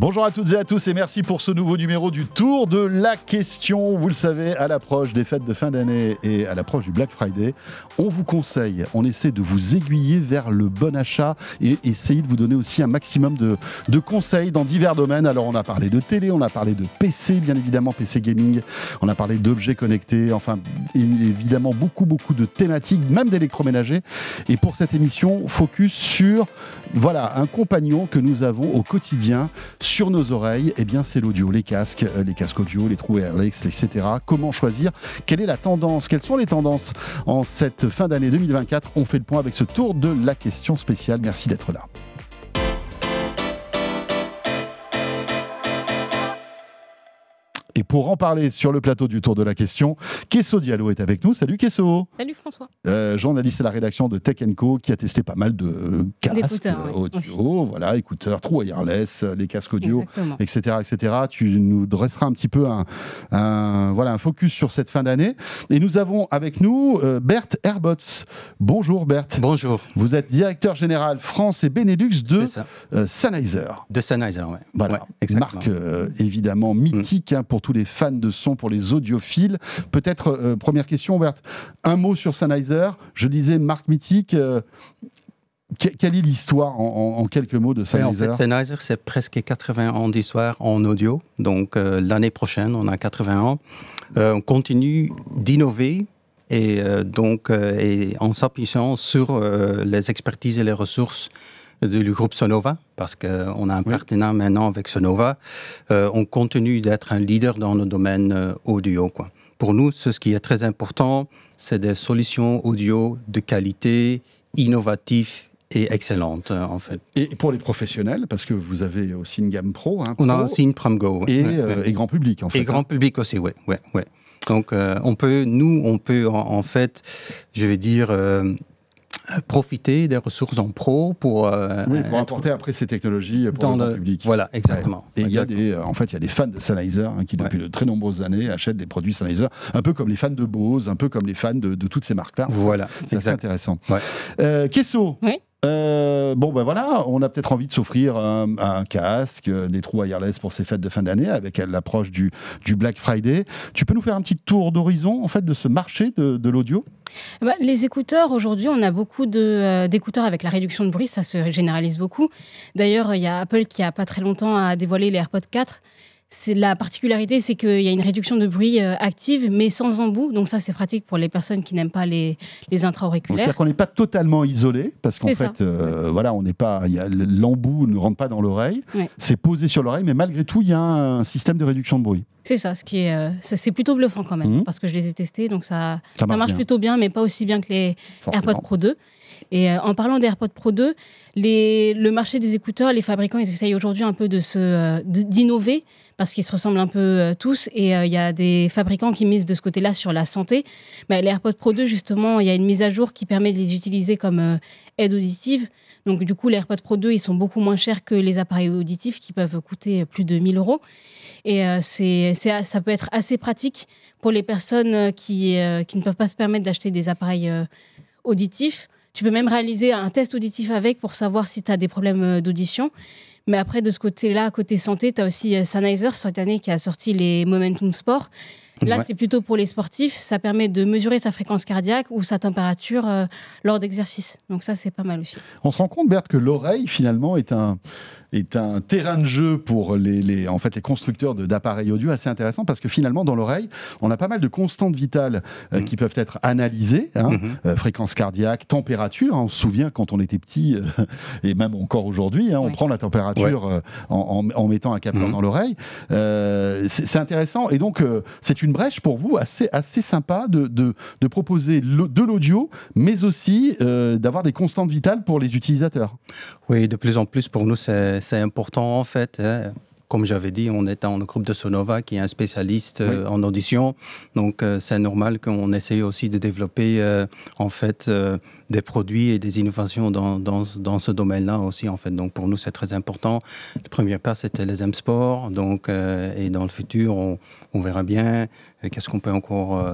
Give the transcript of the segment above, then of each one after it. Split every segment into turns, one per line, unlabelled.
Bonjour à toutes et à tous et merci pour ce nouveau numéro du Tour de la question. Vous le savez, à l'approche des fêtes de fin d'année et à l'approche du Black Friday, on vous conseille, on essaie de vous aiguiller vers le bon achat et essayer de vous donner aussi un maximum de conseils dans divers domaines. Alors on a parlé de télé, on a parlé de PC, bien évidemment, PC gaming, on a parlé d'objets connectés, enfin évidemment beaucoup de thématiques, même d'électroménager. Et pour cette émission, focus sur un compagnon que nous avons au quotidien sur nos oreilles. Eh bien, c'est l'audio, les casques audio, les trous wireless, etc. Comment choisir? Quelle est la tendance? Quelles sont les tendances en cette fin d'année 2024? On fait le point avec ce tour de la question spéciale. Merci d'être là. Et pour en parler sur le plateau du Tour de la question, Kesso Diallo est avec nous. Salut Kesso.
Salut François.
Journaliste à la rédaction de Tech & Co, qui a testé pas mal de casques audio, écouteurs, trous wireless, les casques audio, etc., etc. Tu nous dresseras un petit peu un focus sur cette fin d'année. Et nous avons avec nous Bert Herbots. Bonjour Bert.
Bonjour.
Vous êtes directeur général France et Benelux de Sennheiser.
De Sennheiser, oui.
Voilà,
ouais,
marque évidemment mythique pour tous les fans de son, pour les audiophiles. Peut-être, première question, Bert, un mot sur Sennheiser. Je disais marque mythique. Quelle est l'histoire en quelques mots de Sennheiser?
En fait, Sennheiser, c'est presque 80 ans d'histoire en audio. Donc, l'année prochaine, on a 80 ans. On continue d'innover et en s'appuyant sur les expertises et les ressources du groupe Sonova, parce qu'on a un partenariat maintenant avec Sonova. On continue d'être un leader dans le domaine audio, quoi. Pour nous, ce qui est très important, c'est des solutions audio de qualité, innovatives et excellentes, en fait.
Et pour les professionnels, parce que vous avez aussi une gamme pro.
On a aussi une ProMgo.
Et grand public, en fait.
Et grand public aussi, oui. Donc, on peut, en fait, je vais dire, profiter des ressources en pro pour
apporter après ces technologies pour le grand public.
Voilà, exactement.
Et il y a des fans de Sennheiser qui depuis de très nombreuses années achètent des produits Sennheiser, un peu comme les fans de Bose, un peu comme les fans de toutes ces marques-là.
Voilà,
c'est assez intéressant.
Ouais.
Kesso.
Oui.
On a peut-être envie de s'offrir un casque, des trous wireless pour ces fêtes de fin d'année avec l'approche du Black Friday. Tu peux nous faire un petit tour d'horizon en fait de ce marché de l'audio?
Les écouteurs, aujourd'hui, on a beaucoup d'écouteurs avec la réduction de bruit, ça se généralise beaucoup. D'ailleurs, il y a Apple qui, il n'y a pas très longtemps, a dévoilé les AirPods 4. La particularité, c'est qu'il y a une réduction de bruit active, mais sans embout. Donc ça, c'est pratique pour les personnes qui n'aiment pas les intra-auriculaires.
C'est-à-dire qu'on n'est pas totalement isolé, parce qu'en fait, on n'est pas, l'embout ne rentre pas dans l'oreille. Ouais. C'est posé sur l'oreille, mais malgré tout, il y a un système de réduction de bruit.
C'est ça, c'est plutôt bluffant quand même, parce que je les ai testés, donc ça marche plutôt bien, mais pas aussi bien que les AirPods Pro 2. Et en parlant des AirPods Pro 2, le marché des écouteurs, les fabricants, ils essayent aujourd'hui un peu d'innover, parce qu'ils se ressemblent un peu tous, et il y a des fabricants qui misent de ce côté-là sur la santé. Les AirPods Pro 2, justement, il y a une mise à jour qui permet de les utiliser comme aide auditive. Donc du coup, les AirPods Pro 2, ils sont beaucoup moins chers que les appareils auditifs qui peuvent coûter plus de 1 000 €. Et ça peut être assez pratique pour les personnes qui ne peuvent pas se permettre d'acheter des appareils auditifs. Tu peux même réaliser un test auditif avec pour savoir si tu as des problèmes d'audition. Mais après, de ce côté-là, côté santé, tu as aussi Sennheiser cette année qui a sorti les Momentum Sport. Là, c'est plutôt pour les sportifs. Ça permet de mesurer sa fréquence cardiaque ou sa température lors d'exercices. Donc ça, c'est pas mal aussi.
On se rend compte, Berthe, que l'oreille, finalement, est un terrain de jeu pour les constructeurs d'appareils audio assez intéressant, parce que finalement, dans l'oreille, on a pas mal de constantes vitales qui peuvent être analysées. Fréquence cardiaque, température. On se souvient quand on était petit, et même encore aujourd'hui, on prend la température en mettant un capteur dans l'oreille. C'est intéressant. Et donc, c'est une brèche pour vous assez sympa de proposer de l'audio, mais aussi d'avoir des constantes vitales pour les utilisateurs.
Oui, de plus en plus pour nous, c'est important en fait. Comme j'avais dit, on est dans le groupe de Sonova qui est un spécialiste en audition. Donc, c'est normal qu'on essaye aussi de développer des produits et des innovations dans ce domaine-là aussi, en fait. Donc, pour nous, c'est très important. Le premier pas, c'était les M-Sport. Donc, et dans le futur, on verra bien qu'est-ce qu'on peut encore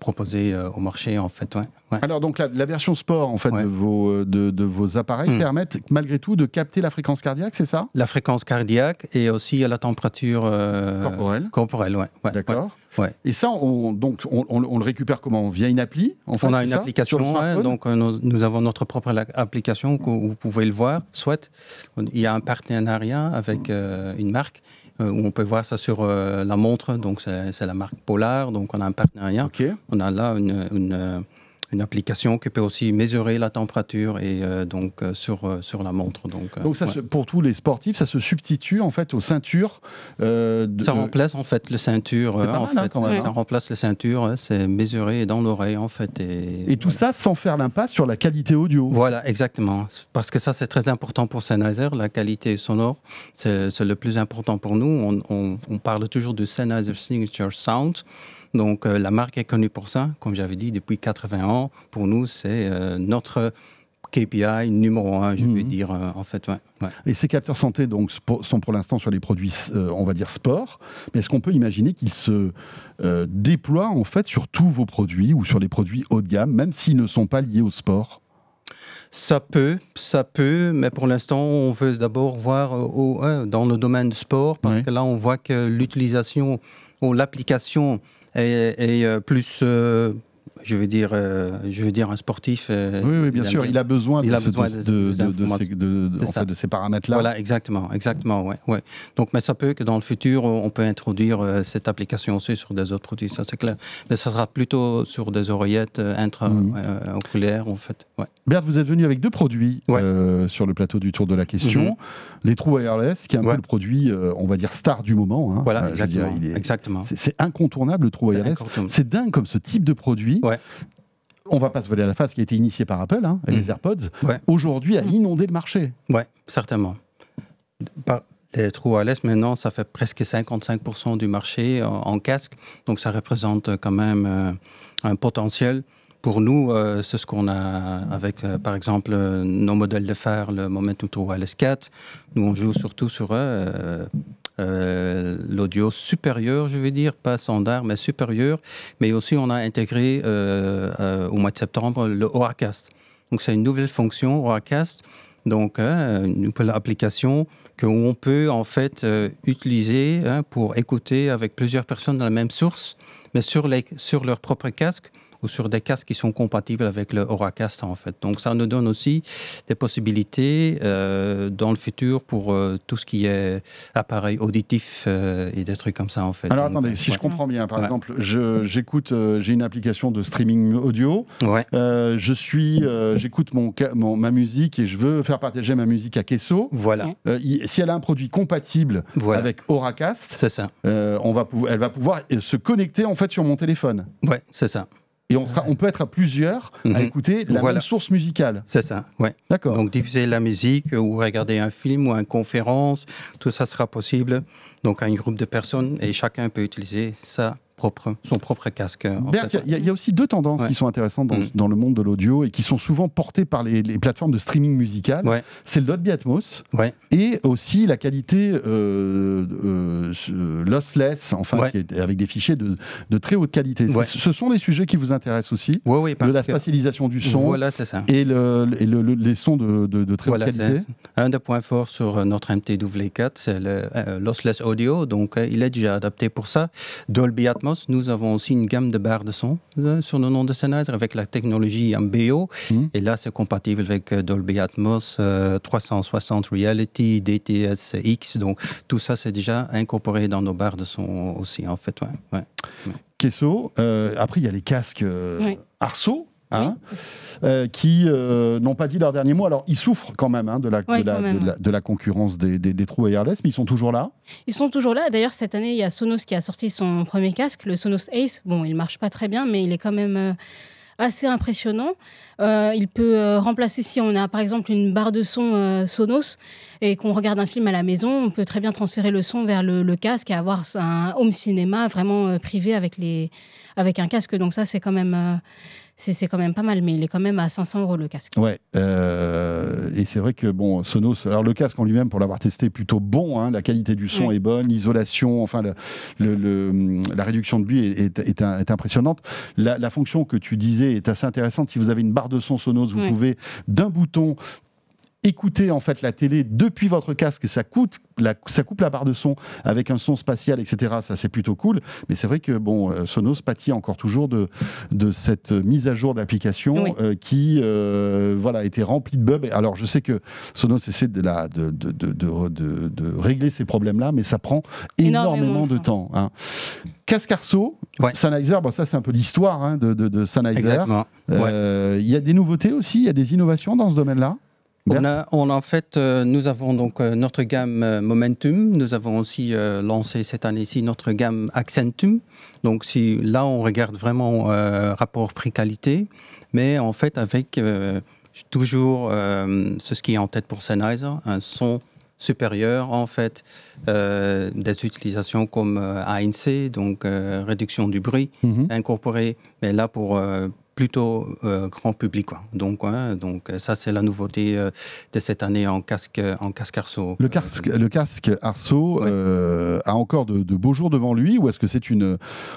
proposer au marché, en fait. Ouais.
Alors, donc, la version sport, en fait, de vos appareils permettent, malgré tout, de capter la fréquence cardiaque, c'est ça?
La fréquence cardiaque et aussi la température corporelle, ouais.
D'accord. Ouais. Et ça, on le récupère comment? Via une appli, en fait,
on a une application, donc nous avons notre propre application, où vous pouvez le voir. Soit il y a un partenariat avec une marque, où on peut voir ça sur la montre, donc c'est la marque Polar, donc on a un partenariat.
Okay.
On a là une application qui peut aussi mesurer la température et sur la montre. Donc
ça, pour tous les sportifs, ça se substitue en fait aux ceintures.
Ça remplace en fait les ceintures.
C'est pas mal, fait. Quand même,
ça remplace les ceintures. C'est mesuré dans l'oreille en fait.
Et tout ça sans faire l'impasse sur la qualité audio.
Voilà, exactement. Parce que ça, c'est très important pour Sennheiser. La qualité sonore, c'est le plus important pour nous. On parle toujours de Sennheiser Signature Sound. Donc, la marque est connue pour ça, comme j'avais dit, depuis 80 ans. Pour nous, c'est notre KPI numéro 1, je vais dire, en fait. Ouais.
Et ces capteurs santé donc, sont pour l'instant sur les produits, on va dire, sport. Mais est-ce qu'on peut imaginer qu'ils se déploient, en fait, sur tous vos produits ou sur les produits haut de gamme, même s'ils ne sont pas liés au sport?
Ça peut, mais pour l'instant, on veut d'abord voir dans le domaine du sport, parce que là, on voit que l'utilisation ou l'application est plus, je veux dire un sportif.
Oui, bien sûr, il a besoin de ces paramètres-là.
Voilà, exactement, ouais. Donc, mais ça peut que dans le futur, on peut introduire cette application aussi sur des autres produits, ça c'est clair. Mais ça sera plutôt sur des oreillettes intra-oculaires, en fait. Ouais.
Berthe, vous êtes venu avec 2 produits sur le plateau du Tour de la question. Les True Wireless, qui est un peu le produit, on va dire, star du moment. Hein.
Voilà, exactement.
C'est incontournable, le True Wireless. C'est dingue comme ce type de produit. On ne va pas se voler à la face, qui a été initié par Apple, et les AirPods, aujourd'hui a inondé le marché.
Oui, certainement. Les True Wireless, maintenant, ça fait presque 55% du marché en casque. Donc, ça représente quand même un potentiel. Pour nous, c'est ce qu'on a avec, par exemple, nos modèles de phare, le Momentum True Wireless 4. Nous, on joue surtout sur l'audio supérieur, je veux dire, pas standard, mais supérieur. Mais aussi, on a intégré au mois de septembre le Auracast. Donc, c'est une nouvelle fonction, Auracast. Donc, une nouvelle application qu'on peut en fait utiliser pour écouter avec plusieurs personnes dans la même source, mais sur leur propre casque, ou sur des casques qui sont compatibles avec le Auracast, en fait. Donc, ça nous donne aussi des possibilités dans le futur pour tout ce qui est appareil auditif et des trucs comme ça, en fait.
Alors, attendez, si je comprends bien, par exemple, j'écoute, j'ai une application de streaming audio, j'écoute ma musique et je veux faire partager ma musique à Kesso.
Voilà.
Si elle a un produit compatible avec Auracast,
c'est ça.
Elle va pouvoir se connecter, en fait, sur mon téléphone.
Ouais, c'est ça.
Et on peut être à plusieurs à écouter la même source musicale.
C'est ça, oui.
D'accord.
Donc, diffuser la musique ou regarder un film ou une conférence, tout ça sera possible. Donc, à un groupe de personnes et chacun peut utiliser ça. Son propre casque.
Berthe, il y a aussi 2 tendances qui sont intéressantes dans le monde de l'audio et qui sont souvent portées par les plateformes de streaming musical. C'est le Dolby Atmos et aussi la qualité lossless, qui est avec des fichiers de très haute qualité. Ce sont des sujets qui vous intéressent aussi, de la spatialisation du son et les sons de très haute qualité.
Un des points forts sur notre MTW4, c'est le lossless audio, donc il est déjà adapté pour ça. Dolby Atmos, nous avons aussi une gamme de barres de son sur le nom de Sennheiser avec la technologie MBO. Et là, c'est compatible avec Dolby Atmos, 360 Reality, DTS-X. Donc, tout ça, c'est déjà incorporé dans nos barres de son aussi, en fait.
Kesso, après, il y a les casques Arceau. Qui n'ont pas dit leur dernier mot. Alors, ils souffrent quand même de la concurrence des True Wireless, mais ils sont toujours là.
Ils sont toujours là. D'ailleurs, cette année, il y a Sonos qui a sorti son premier casque, le Sonos Ace. Bon, il ne marche pas très bien, mais il est quand même assez impressionnant. Il peut remplacer, si on a par exemple une barre de son Sonos et qu'on regarde un film à la maison, on peut très bien transférer le son vers le casque et avoir un home cinéma vraiment privé avec un casque. Donc ça, c'est quand même c'est quand même pas mal, mais il est quand même à 500 € le casque.
Ouais, et c'est vrai que bon, Sonos, alors le casque en lui-même, pour l'avoir testé, est plutôt bon, hein, la qualité du son est bonne, l'isolation, enfin la réduction de bruit est impressionnante. La fonction que tu disais est assez intéressante. Si vous avez une barre de son Sonos, vous pouvez d'un bouton écouter en fait la télé depuis votre casque, ça coupe la barre de son avec un son spatial, etc. Ça, c'est plutôt cool. Mais c'est vrai que bon, Sonos pâtit encore toujours de cette mise à jour d'application qui voilà, était remplie de bugs. Alors, je sais que Sonos essaie de régler ces problèmes-là, mais ça prend énormément de temps. Hein. Casque Arceau, Sennheiser, bon, ça c'est un peu l'histoire hein, de Sennheiser.
Exactement.
Il y a des nouveautés aussi, il y a des innovations dans ce domaine-là.
En fait, nous avons donc notre gamme Momentum. Nous avons aussi lancé cette année-ci notre gamme Accentum. Donc là, on regarde vraiment rapport prix-qualité, mais en fait avec toujours ce qui est en tête pour Sennheiser, un son supérieur en fait, des utilisations comme ANC, donc réduction du bruit incorporée, mais là pour plutôt grand public, quoi. Donc ça c'est la nouveauté de cette année en casque Arceau.
Le casque Arceau a encore de beaux jours devant lui, ou est-ce que c'est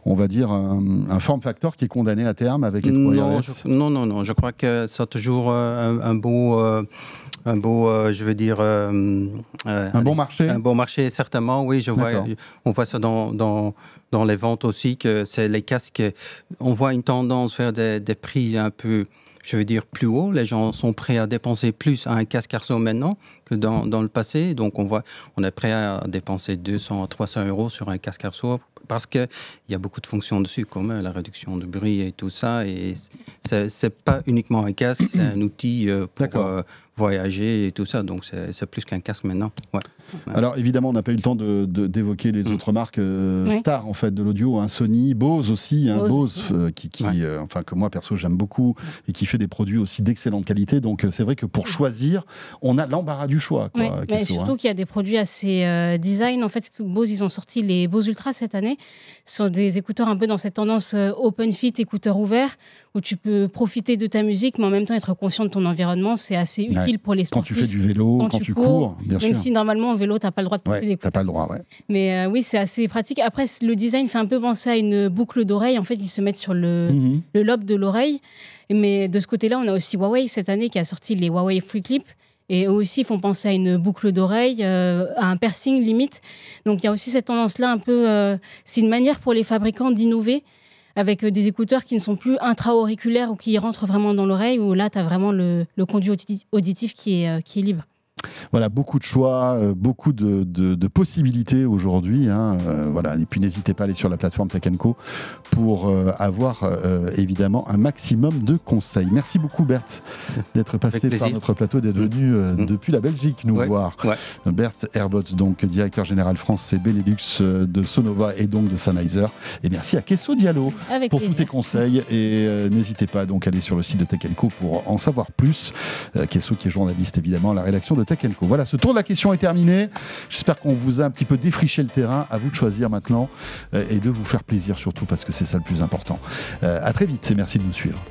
on va dire un form factor qui est condamné à terme avec les wireless?
Non, je crois que ça a toujours un beau, je veux dire,
un bon marché.
Un bon marché, certainement. Oui, on voit ça dans les ventes aussi, que c'est les casques. On voit une tendance vers des prix un peu, je veux dire, plus hauts. Les gens sont prêts à dépenser plus à un casque Arceau maintenant que dans le passé. Donc on est prêt à dépenser 200 à 300 € sur un casque Arceau parce qu'il y a beaucoup de fonctions dessus, comme la réduction de bruit et tout ça. Et c'est pas uniquement un casque, c'est un outil pour voyager et tout ça. Donc c'est plus qu'un casque maintenant. Ouais.
Alors évidemment, on n'a pas eu le temps d'évoquer les autres marques stars en fait de l'audio, hein. Sony, Bose aussi, hein, Bose qui enfin que moi perso j'aime beaucoup et qui fait des produits aussi d'excellente qualité. Donc c'est vrai que pour choisir, on a l'embarras du choix. Quoi,
mais surtout qu'il y a des produits assez design. En fait, Bose, ils ont sorti les Bose Ultra cette année. Ce sont des écouteurs un peu dans cette tendance open fit, écouteurs ouverts, où tu peux profiter de ta musique, mais en même temps être conscient de ton environnement. C'est assez utile pour les sportifs.
Quand tu fais du vélo, quand tu cours, bien sûr.
Même si normalement en vélo, tu n'as pas le droit de porter des écouteurs.
Tu n'as pas le droit,
Mais oui, c'est assez pratique. Après, le design fait un peu penser à une boucle d'oreille. En fait, ils se mettent sur le lobe de l'oreille. Mais de ce côté-là, on a aussi Huawei cette année qui a sorti les Huawei Free Clip. Et eux aussi font penser à une boucle d'oreille, à un piercing limite. Donc il y a aussi cette tendance-là un peu... c'est une manière pour les fabricants d'innover avec des écouteurs qui ne sont plus intra-auriculaires ou qui rentrent vraiment dans l'oreille, où là, tu as vraiment le conduit auditif qui est libre.
Voilà, beaucoup de choix, beaucoup de possibilités aujourd'hui. Hein, voilà. Et puis n'hésitez pas à aller sur la plateforme Tech & Co pour avoir évidemment un maximum de conseils. Merci beaucoup Berthe d'être passé par notre plateau, d'être venu depuis la Belgique nous voir. Berthe Herbots, donc directeur général France et Benelux de Sonova et donc de Sennheiser. Et merci à Kesso Diallo pour tous tes conseils. Et n'hésitez pas donc à aller sur le site de Tech & Co pour en savoir plus. Kesso qui est journaliste évidemment à la rédaction de Tech & Co. Voilà, ce tour de la question est terminé. J'espère qu'on vous a un petit peu défriché le terrain. À vous de choisir maintenant et de vous faire plaisir surtout parce que c'est ça le plus important. À très vite et merci de nous suivre.